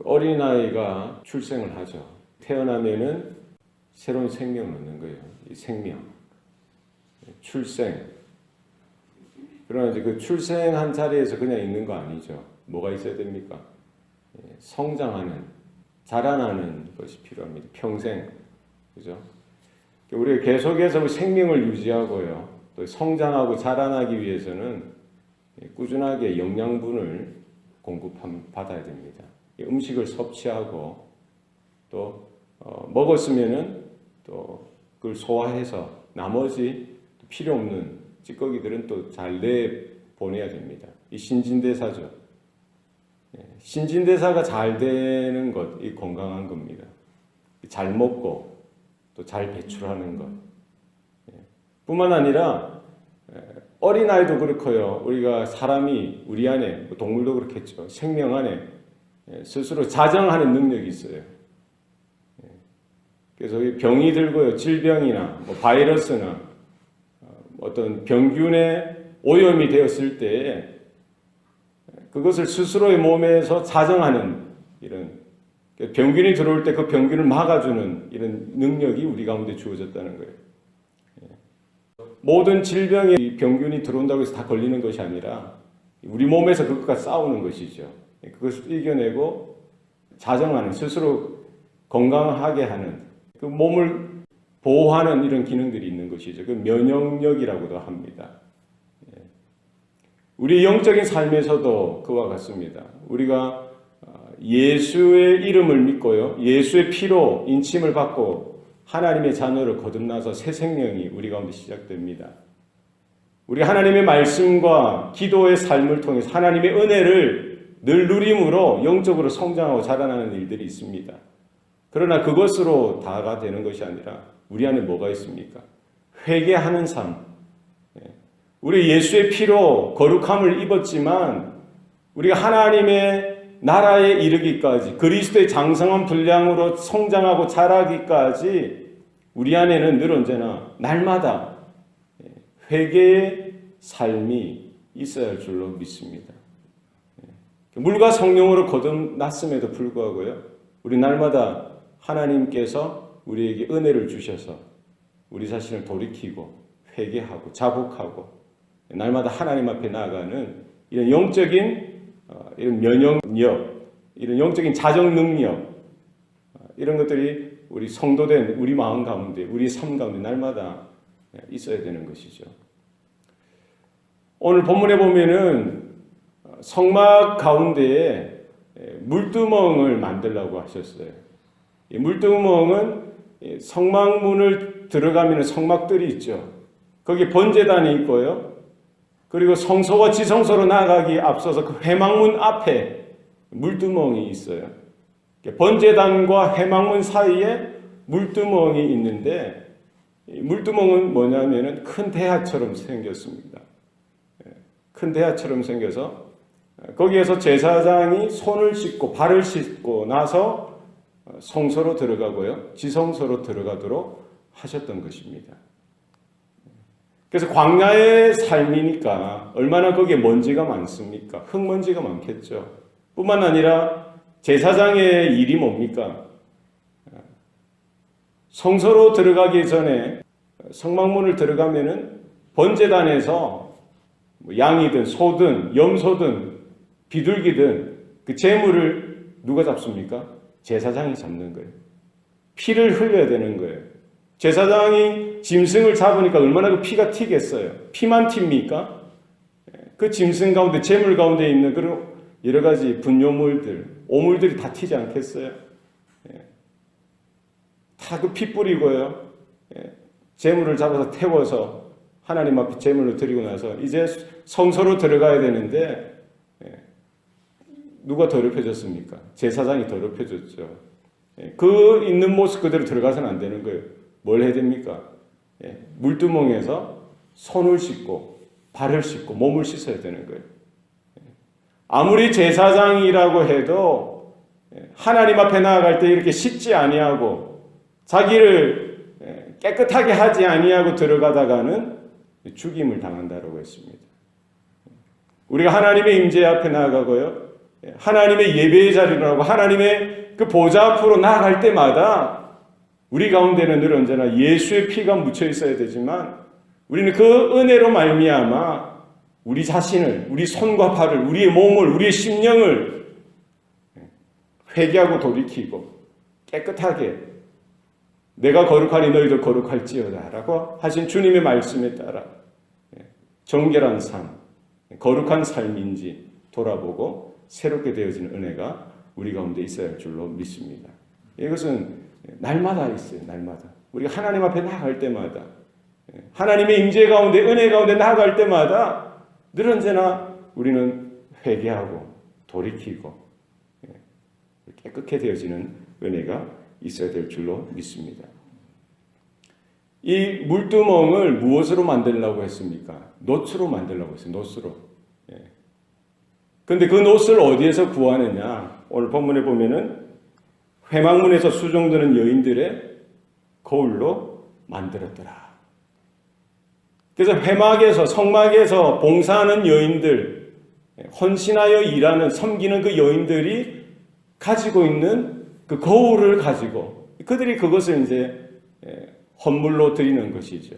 어린아이가 출생을 하죠. 태어나면은 새로운 생명을 얻는 거예요. 이 생명. 출생. 그러나 이제 그 출생한 자리에서 그냥 있는 거 아니죠. 뭐가 있어야 됩니까? 성장하는, 자라나는 것이 필요합니다. 평생. 그죠? 우리가 계속해서 생명을 유지하고요. 또 성장하고 자라나기 위해서는 꾸준하게 영양분을 공급받아야 됩니다. 음식을 섭취하고 또 먹었으면은 또 그걸 소화해서 나머지 필요 없는 찌꺼기들은 또 잘 내보내야 됩니다. 이 신진대사죠. 신진대사가 잘 되는 것, 이 건강한 겁니다. 잘 먹고 또 잘 배출하는 것. 뿐만 아니라 어린아이도 그렇고요. 우리가 사람이 우리 안에, 동물도 그렇겠죠. 생명 안에 스스로 자정하는 능력이 있어요. 그래서 병이 들고요. 질병이나 바이러스나 어떤 병균에 오염이 되었을 때 그것을 스스로의 몸에서 자정하는 이런 병균이 들어올 때 그 병균을 막아주는 이런 능력이 우리 가운데 주어졌다는 거예요. 모든 질병이 병균이 들어온다고 해서 다 걸리는 것이 아니라 우리 몸에서 그것과 싸우는 것이죠. 그것을 이겨내고 자정하는, 스스로 건강하게 하는, 그 몸을 보호하는 이런 기능들이 있는 것이죠. 그 면역력이라고도 합니다. 우리 영적인 삶에서도 그와 같습니다. 우리가 예수의 이름을 믿고요. 예수의 피로 인침을 받고 하나님의 자녀를 거듭나서 새 생명이 우리 가운데 시작됩니다. 우리 하나님의 말씀과 기도의 삶을 통해서 하나님의 은혜를 늘 누림으로 영적으로 성장하고 자라나는 일들이 있습니다. 그러나 그것으로 다가 되는 것이 아니라 우리 안에 뭐가 있습니까? 회개하는 삶. 우리 예수의 피로 거룩함을 입었지만 우리가 하나님의 나라에 이르기까지 그리스도의 장성한 분량으로 성장하고 자라기까지 우리 안에는 늘 언제나 날마다 회개의 삶이 있어야 할 줄로 믿습니다. 물과 성령으로 거듭났음에도 불구하고요. 우리 날마다 하나님께서 우리에게 은혜를 주셔서 우리 자신을 돌이키고 회개하고 자복하고 날마다 하나님 앞에 나아가는 이런 영적인 이런 면역력, 이런 영적인 자정 능력, 이런 것들이 우리 성도된 우리 마음 가운데, 우리 삶 가운데 날마다 있어야 되는 것이죠. 오늘 본문에 보면은 성막 가운데에 물두멍을 만들라고 하셨어요. 이 물두멍은 성막문을 들어가면 성막들이 있죠. 거기 번제단이 있고요. 그리고 성소와 지성소로 나아가기 앞서서 그 회막문 앞에 물두멍이 있어요. 번제단과 회막문 사이에 물두멍이 있는데 이 물두멍은 뭐냐면은 큰 대야처럼 생겼습니다. 큰 대야처럼 생겨서 거기에서 제사장이 손을 씻고 발을 씻고 나서 성소로 들어가고요. 지성소로 들어가도록 하셨던 것입니다. 그래서 광야의 삶이니까 얼마나 거기에 먼지가 많습니까? 흙먼지가 많겠죠. 뿐만 아니라 제사장의 일이 뭡니까? 성소로 들어가기 전에 성막문을 들어가면은 번제단에서 양이든 소든 염소든 비둘기든 그 제물을 누가 잡습니까? 제사장이 잡는 거예요. 피를 흘려야 되는 거예요. 제사장이 짐승을 잡으니까 얼마나 그 피가 튀겠어요. 피만 튑니까? 그 짐승 가운데, 제물 가운데 있는 그런 여러 가지 분뇨물들, 오물들이 다 튀지 않겠어요? 다 그 피 뿌리고요. 제물을 잡아서 태워서 하나님 앞에 제물로 드리고 나서 이제 성소로 들어가야 되는데 누가 더럽혀졌습니까? 제사장이 더럽혀졌죠. 그 있는 모습 그대로 들어가서는 안 되는 거예요. 뭘 해야 됩니까? 물두멍에서 손을 씻고 발을 씻고 몸을 씻어야 되는 거예요. 아무리 제사장이라고 해도 하나님 앞에 나아갈 때 이렇게 씻지 아니하고 자기를 깨끗하게 하지 아니하고 들어가다가는 죽임을 당한다라고 했습니다. 우리가 하나님의 임재 앞에 나아가고요. 하나님의 예배의 자리로 하고 하나님의 그 보좌 앞으로 나아갈 때마다 우리 가운데는 늘 언제나 예수의 피가 묻혀 있어야 되지만 우리는 그 은혜로 말미암아 우리 자신을, 우리 손과 발을, 우리의 몸을, 우리의 심령을 회개하고 돌이키고 깨끗하게 내가 거룩하니 너희도 거룩할지어다 라고 하신 주님의 말씀에 따라 정결한 삶, 거룩한 삶인지 돌아보고 새롭게 되어지는 은혜가 우리 가운데 있어야 할 줄로 믿습니다. 이것은 날마다 있어요. 날마다. 우리가 하나님 앞에 나아갈 때마다 하나님의 임재 가운데 은혜 가운데 나아갈 때마다 늘 언제나 우리는 회개하고 돌이키고 깨끗게 되어지는 은혜가 있어야 될 줄로 믿습니다. 이 물두멍을 무엇으로 만들려고 했습니까? 놋으로 만들려고 했어요. 놋으로. 그런데 그 놋을 어디에서 구하느냐? 오늘 본문에 보면은 회막문에서 수종드는 여인들의 거울로 만들었더라. 그래서 회막에서 성막에서 봉사하는 여인들, 헌신하여 일하는 섬기는 그 여인들이 가지고 있는 그 거울을 가지고 그들이 그것을 이제 헌물로 드리는 것이죠.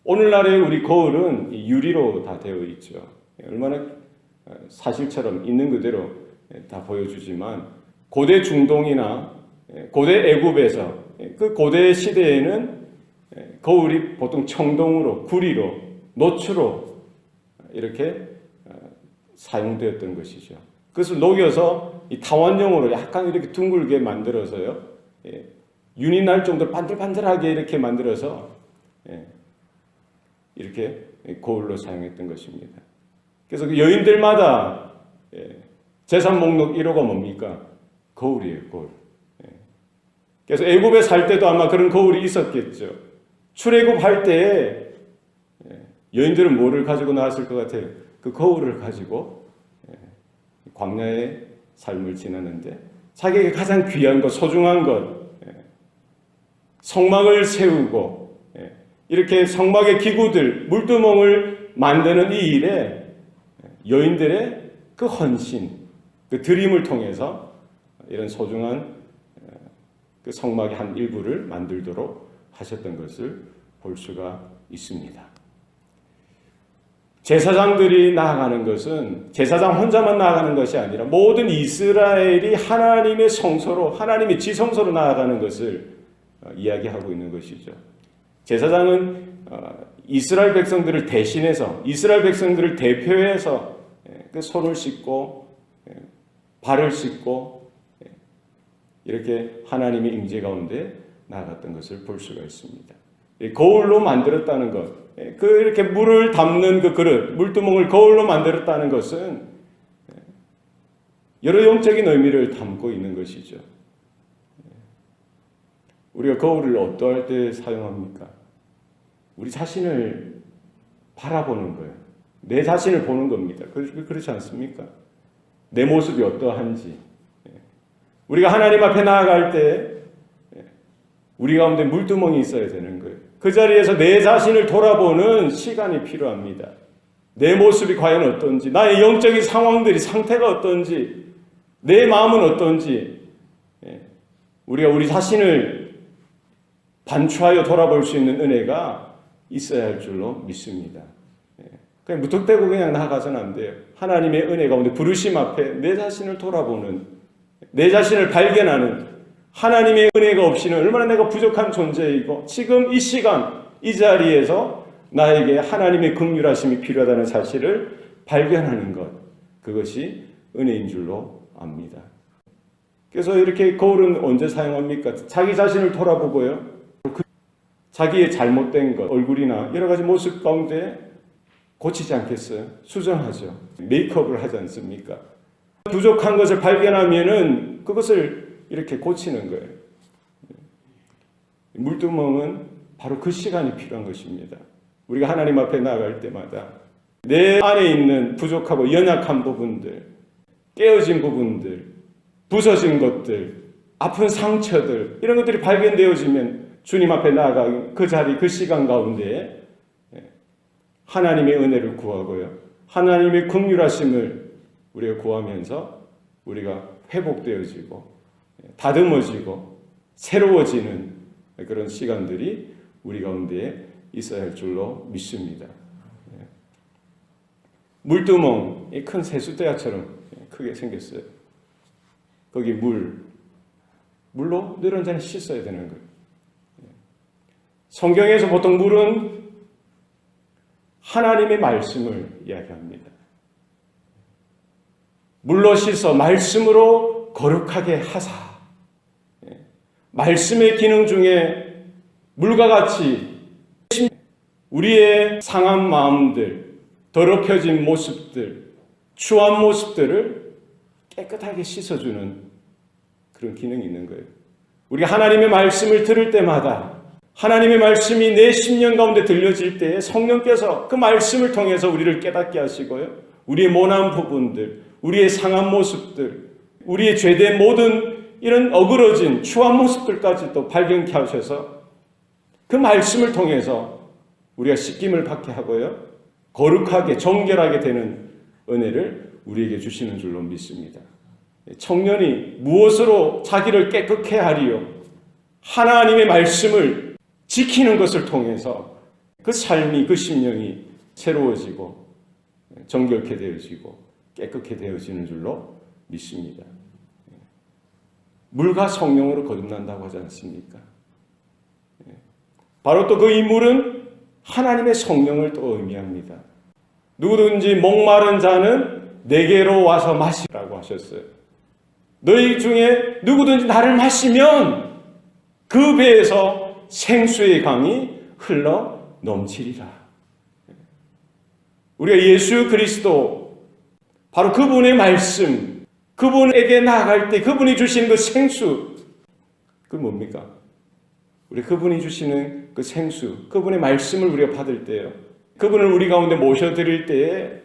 오늘날의 우리 거울은 유리로 다 되어 있죠. 얼마나 사실처럼 있는 그대로 다 보여주지만 고대 중동이나 고대 애굽에서 그 고대 시대에는 거울이 보통 청동으로, 구리로, 놋으로 이렇게 사용되었던 것이죠. 그것을 녹여서 이 타원형으로 약간 이렇게 둥글게 만들어서요. 윤이 날 정도로 반들반들하게 이렇게 만들어서 이렇게 거울로 사용했던 것입니다. 그래서 그 여인들마다 재산 목록 1호가 뭡니까? 거울이에요, 거울. 그래서 애굽에 살 때도 아마 그런 거울이 있었겠죠. 출애굽 할 때에 여인들은 뭐를 가지고 나왔을 것 같아요? 그 거울을 가지고 광야의 삶을 지나는데 자기에게 가장 귀한 것, 소중한 것, 성막을 세우고 이렇게 성막의 기구들, 물두멍을 만드는 이 일에 여인들의 그 헌신, 그 드림을 통해서 이런 소중한 그 성막의 한 일부를 만들도록 하셨던 것을 볼 수가 있습니다. 제사장들이 나아가는 것은 제사장 혼자만 나아가는 것이 아니라 모든 이스라엘이 하나님의 성소로, 하나님의 지성소로 나아가는 것을 이야기하고 있는 것이죠. 제사장은 이스라엘 백성들을 대신해서, 이스라엘 백성들을 대표해서 그 손을 씻고 발을 씻고 이렇게 하나님의 임재 가운데 나아갔던 것을 볼 수가 있습니다. 거울로 만들었다는 것, 그 이렇게 물을 담는 그 그릇, 물두멍을 거울로 만들었다는 것은 여러 영적인 의미를 담고 있는 것이죠. 우리가 거울을 어떠할 때 사용합니까? 우리 자신을 바라보는 거예요. 내 자신을 보는 겁니다. 그렇지 않습니까? 내 모습이 어떠한지. 우리가 하나님 앞에 나아갈 때 우리 가운데 물두멍이 있어야 되는 거예요. 그 자리에서 내 자신을 돌아보는 시간이 필요합니다. 내 모습이 과연 어떤지, 나의 영적인 상황들이 상태가 어떤지, 내 마음은 어떤지 우리가 우리 자신을 반추하여 돌아볼 수 있는 은혜가 있어야 할 줄로 믿습니다. 그냥 무턱대고 그냥 나아가서는 안 돼요. 하나님의 은혜 가운데 부르심 앞에 내 자신을 돌아보는, 내 자신을 발견하는, 하나님의 은혜가 없이는 얼마나 내가 부족한 존재이고 지금 이 시간 이 자리에서 나에게 하나님의 긍휼하심이 필요하다는 사실을 발견하는 것, 그것이 은혜인 줄로 압니다. 그래서 이렇게 거울은 언제 사용합니까? 자기 자신을 돌아보고요, 자기의 잘못된 것, 얼굴이나 여러 가지 모습 가운데 고치지 않겠어요? 수정하죠. 메이크업을 하지 않습니까? 부족한 것을 발견하면은 그것을 이렇게 고치는 거예요. 물두멍은 바로 그 시간이 필요한 것입니다. 우리가 하나님 앞에 나아갈 때마다 내 안에 있는 부족하고 연약한 부분들, 깨어진 부분들, 부서진 것들, 아픈 상처들, 이런 것들이 발견되어지면 주님 앞에 나아가 그 자리, 그 시간 가운데 하나님의 은혜를 구하고요, 하나님의 긍휼하심을 우리가 구하면서 우리가 회복되어지고 다듬어지고 새로워지는 그런 시간들이 우리 가운데에 있어야 할 줄로 믿습니다. 물두멍이 큰 세수대야처럼 크게 생겼어요. 거기 물로 늘 언제나 씻어야 되는 거예요. 성경에서 보통 물은 하나님의 말씀을 이야기합니다. 물로 씻어 말씀으로 거룩하게 하사. 말씀의 기능 중에 물과 같이 우리의 상한 마음들, 더럽혀진 모습들, 추한 모습들을 깨끗하게 씻어주는 그런 기능이 있는 거예요. 우리가 하나님의 말씀을 들을 때마다 하나님의 말씀이 내 심령 가운데 들려질 때에 성령께서 그 말씀을 통해서 우리를 깨닫게 하시고요. 우리의 모난 부분들, 우리의 상한 모습들, 우리의 죄된 모든 이런 어그러진 추한 모습들까지 또 발견케 하셔서 그 말씀을 통해서 우리가 씻김을 받게 하고요. 거룩하게 정결하게 되는 은혜를 우리에게 주시는 줄로 믿습니다. 청년이 무엇으로 자기를 깨끗게 하리요? 하나님의 말씀을 지키는 것을 통해서 그 삶이, 그 심령이 새로워지고 정결케 되어지고 깨끗게 되어지는 줄로 믿습니다. 물과 성령으로 거듭난다고 하지 않습니까? 바로 또 그 이 물은 하나님의 성령을 또 의미합니다. 누구든지 목마른 자는 내게로 와서 마시라고 하셨어요. 너희 중에 누구든지 나를 마시면 그 배에서 생수의 강이 흘러 넘치리라. 우리가 예수 그리스도 바로 그분의 말씀, 그분에게 나아갈 때 그분이 주시는 그 생수, 그 뭡니까? 우리 그분이 주시는 그 생수, 그분의 말씀을 우리가 받을 때요, 그분을 우리 가운데 모셔드릴 때에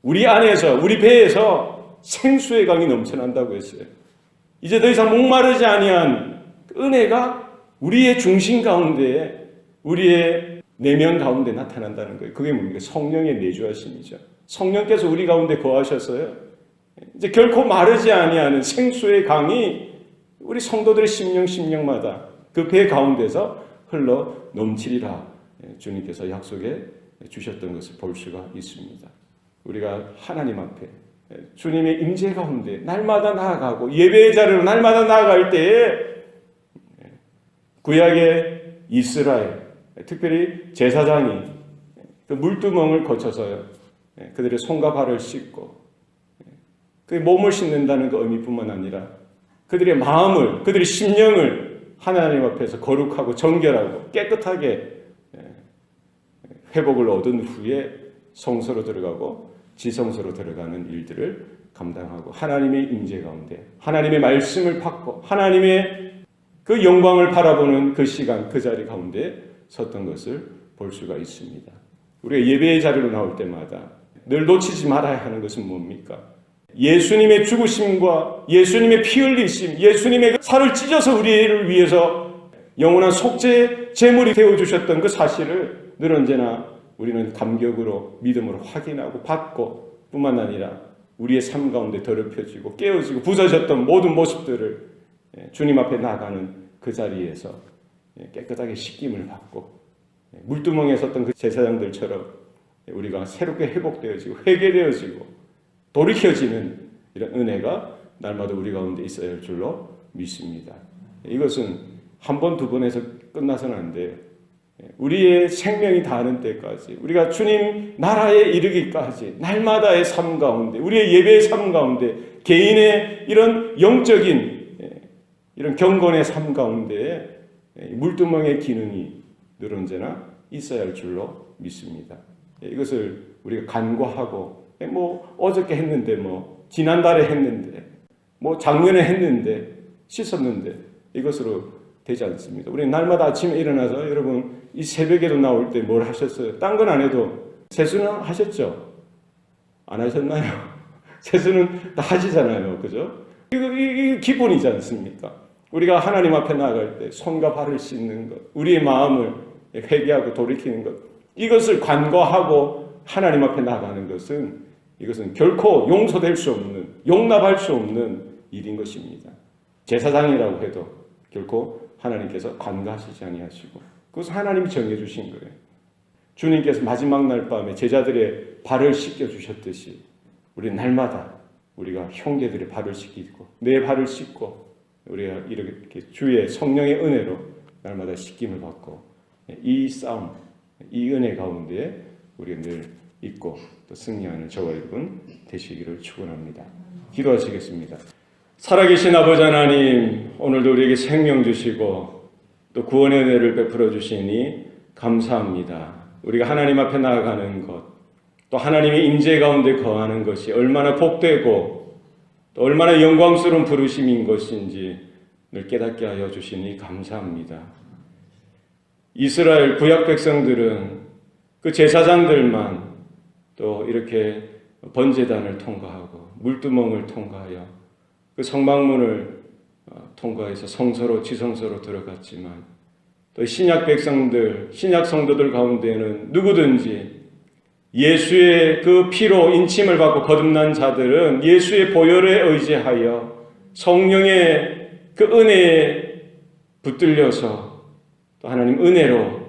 우리 안에서, 우리 배에서 생수의 강이 넘쳐난다고 했어요. 이제 더 이상 목마르지 아니한 은혜가 우리의 중심 가운데, 우리의 내면 가운데 나타난다는 거예요. 그게 뭡니까? 성령의 내주하심이죠. 성령께서 우리 가운데 거하셔서요, 이제 결코 마르지 아니하는 생수의 강이 우리 성도들의 심령마다 그 배 가운데서 흘러 넘치리라 주님께서 약속해 주셨던 것을 볼 수가 있습니다. 우리가 하나님 앞에 주님의 임재 가운데 날마다 나아가고 예배의 자리로 날마다 나아갈 때에 구약의 이스라엘, 특별히 제사장이 그 물두멍을 거쳐서요, 그들의 손과 발을 씻고 그 몸을 씻는다는 그 의미뿐만 아니라 그들의 마음을, 그들의 심령을 하나님 앞에서 거룩하고 정결하고 깨끗하게 회복을 얻은 후에 성소로 들어가고 지성소로 들어가는 일들을 감당하고 하나님의 임재 가운데 하나님의 말씀을 받고 하나님의 그 영광을 바라보는 그 시간, 그 자리 가운데 섰던 것을 볼 수가 있습니다. 우리가 예배의 자리로 나올 때마다 늘 놓치지 말아야 하는 것은 뭡니까? 예수님의 죽으심과 예수님의 피 흘리심, 예수님의 살을 찢어서 우리를 위해서 영원한 속죄 제물이 되어주셨던 그 사실을 늘 언제나 우리는 감격으로 믿음으로 확인하고 받고 뿐만 아니라 우리의 삶 가운데 더럽혀지고 깨어지고 부서졌던 모든 모습들을 주님 앞에 나가는 그 자리에서 깨끗하게 씻김을 받고 물두멍에 섰던 그 제사장들처럼 우리가 새롭게 회복되어지고 회개되어지고 돌이켜지는 이런 은혜가 날마다 우리 가운데 있어야 할 줄로 믿습니다. 이것은 한 번, 두 번에서 끝나서는 안 돼요. 우리의 생명이 다하는 때까지, 우리가 주님 나라에 이르기까지 날마다의 삶 가운데, 우리의 예배의 삶 가운데, 개인의 이런 영적인 이런 경건의 삶 가운데 물두멍의 기능이 늘 언제나 있어야 할 줄로 믿습니다. 이것을 우리가 간과하고 어저께 했는데 지난달에 했는데 작년에 했는데 씻었는데 이것으로 되지 않습니다. 우리는 날마다 아침에 일어나서 여러분 이 새벽에도 나올 때 뭘 하셨어요? 딴 건 안 해도 세수는 하셨죠? 안 하셨나요? 세수는 다 하시잖아요. 그죠? 이거 기본이지 않습니까? 우리가 하나님 앞에 나아갈 때 손과 발을 씻는 것, 우리의 마음을 회개하고 돌이키는 것, 이것을 간과하고 하나님 앞에 나아가는 것은 이것은 결코 용서될 수 없는, 용납할 수 없는 일인 것입니다. 제사장이라고 해도 결코 하나님께서 간과하시지 아니하시고 그것은 하나님이 정해주신 거예요. 주님께서 마지막 날 밤에 제자들의 발을 씻겨주셨듯이 우리 날마다 우리가 형제들의 발을 씻기고 내 발을 씻고 우리가 이렇게 주의 성령의 은혜로 날마다 씻김을 받고 이 싸움, 이 은혜 가운데 우리가 늘 있고 또 승리하는 저와 여러분 되시기를 축원합니다. 기도하시겠습니다. 살아계신 아버지 하나님, 오늘도 우리에게 생명 주시고 또 구원의 은혜를 베풀어 주시니 감사합니다. 우리가 하나님 앞에 나아가는 것, 또 하나님의 임재 가운데 거하는 것이 얼마나 복되고 또 얼마나 영광스러운 부르심인 것인지 늘 깨닫게 하여 주시니 감사합니다. 이스라엘 구약 백성들은 그 제사장들만 또 이렇게 번제단을 통과하고 물두멍을 통과하여 그 성막문을 통과해서 성소로 지성소로 들어갔지만 또 신약 백성들, 신약 성도들 가운데는 누구든지 예수의 그 피로 인침을 받고 거듭난 자들은 예수의 보혈에 의지하여 성령의 그 은혜에 붙들려서 또 하나님 은혜로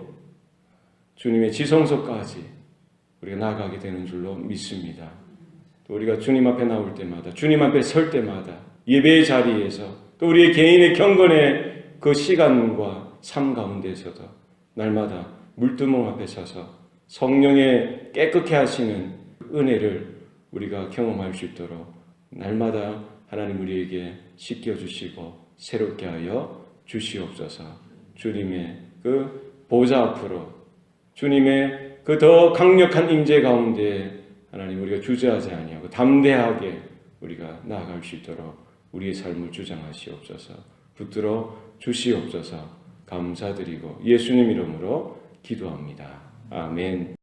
주님의 지성소까지 우리가 나아가게 되는 줄로 믿습니다. 또 우리가 주님 앞에 나올 때마다, 주님 앞에 설 때마다 예배의 자리에서 또 우리의 개인의 경건의 그 시간과 삶 가운데서도 날마다 물두멍 앞에 서서 성령의 깨끗게 하시는 은혜를 우리가 경험할 수 있도록 날마다 하나님 우리에게 씻겨주시고 새롭게 하여 주시옵소서. 주님의 그 보좌 앞으로 주님의 그 더 강력한 임재 가운데 하나님 우리가 주저하지 아니하고 담대하게 우리가 나아갈 수 있도록 우리의 삶을 주장하시옵소서. 붙들어 주시옵소서. 감사드리고 예수님 이름으로 기도합니다. 아멘.